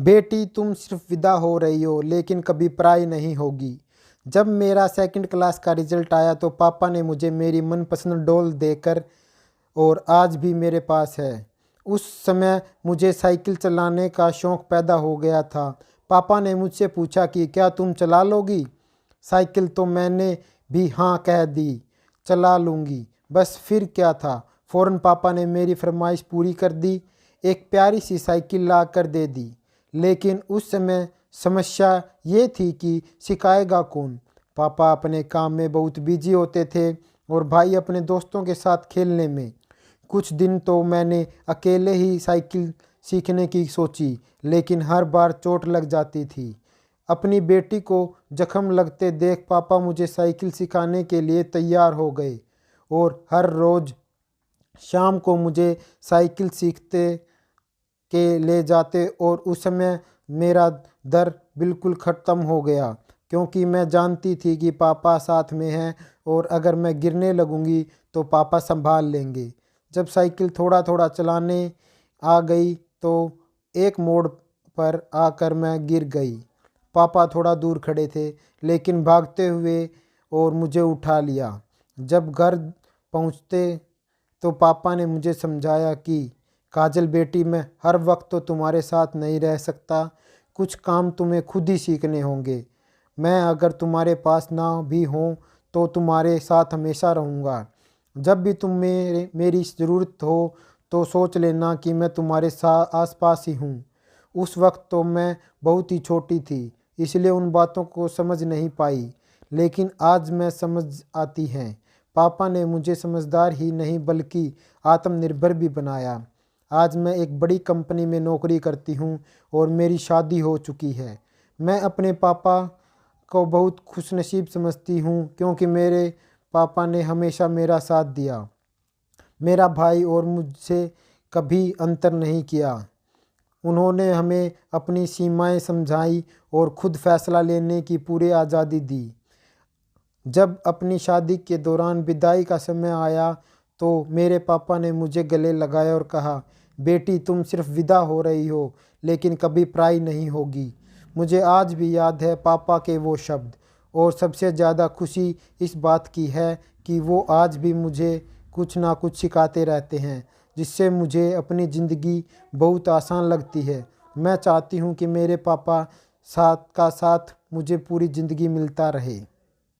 बेटी तुम सिर्फ विदा हो रही हो लेकिन कभी पराई नहीं होगी। जब मेरा सेकंड क्लास का रिजल्ट आया तो पापा ने मुझे मेरी मनपसंद डॉल देकर और आज भी मेरे पास है। उस समय मुझे साइकिल चलाने का शौक़ पैदा हो गया था। पापा ने मुझसे पूछा कि क्या तुम चला लोगी साइकिल, तो मैंने भी हाँ कह दी, चला लूँगी। बस फिर क्या था, फ़ौरन पापा ने मेरी फरमाइश पूरी कर दी, एक प्यारी सी साइकिल ला कर दे दी। लेकिन उस समय समस्या ये थी कि सिखाएगा कौन। पापा अपने काम में बहुत बिजी होते थे और भाई अपने दोस्तों के साथ खेलने में। कुछ दिन तो मैंने अकेले ही साइकिल सीखने की सोची, लेकिन हर बार चोट लग जाती थी। अपनी बेटी को जख्म लगते देख पापा मुझे साइकिल सिखाने के लिए तैयार हो गए और हर रोज़ शाम को मुझे साइकिल सीखते के ले जाते और उस समय मेरा डर बिल्कुल ख़त्म हो गया, क्योंकि मैं जानती थी कि पापा साथ में हैं और अगर मैं गिरने लगूंगी तो पापा संभाल लेंगे। जब साइकिल थोड़ा थोड़ा चलाने आ गई तो एक मोड़ पर आकर मैं गिर गई। पापा थोड़ा दूर खड़े थे लेकिन भागते हुए और मुझे उठा लिया। जब घर पहुंचते तो पापा ने मुझे समझाया कि काजल बेटी, मैं हर वक्त तो तुम्हारे साथ नहीं रह सकता, कुछ काम तुम्हें खुद ही सीखने होंगे। मैं अगर तुम्हारे पास ना भी हूँ तो तुम्हारे साथ हमेशा रहूँगा। जब भी तुम मेरी ज़रूरत हो तो सोच लेना कि मैं तुम्हारे साथ आसपास ही हूँ। उस वक्त तो मैं बहुत ही छोटी थी, इसलिए उन बातों को समझ नहीं पाई, लेकिन आज मैं समझ आती हैं। पापा ने मुझे समझदार ही नहीं बल्कि आत्मनिर्भर भी बनाया। आज मैं एक बड़ी कंपनी में नौकरी करती हूँ और मेरी शादी हो चुकी है। मैं अपने पापा को बहुत खुशनसीब समझती हूँ, क्योंकि मेरे पापा ने हमेशा मेरा साथ दिया, मेरा भाई और मुझसे कभी अंतर नहीं किया। उन्होंने हमें अपनी सीमाएं समझाई और खुद फैसला लेने की पूरी आज़ादी दी। जब अपनी शादी के दौरान विदाई का समय आया तो मेरे पापा ने मुझे गले लगाया और कहा, बेटी तुम सिर्फ विदा हो रही हो लेकिन कभी पराई नहीं होगी। मुझे आज भी याद है पापा के वो शब्द, और सबसे ज़्यादा खुशी इस बात की है कि वो आज भी मुझे कुछ ना कुछ सिखाते रहते हैं, जिससे मुझे अपनी ज़िंदगी बहुत आसान लगती है। मैं चाहती हूँ कि मेरे पापा साथ मुझे पूरी ज़िंदगी मिलता रहे।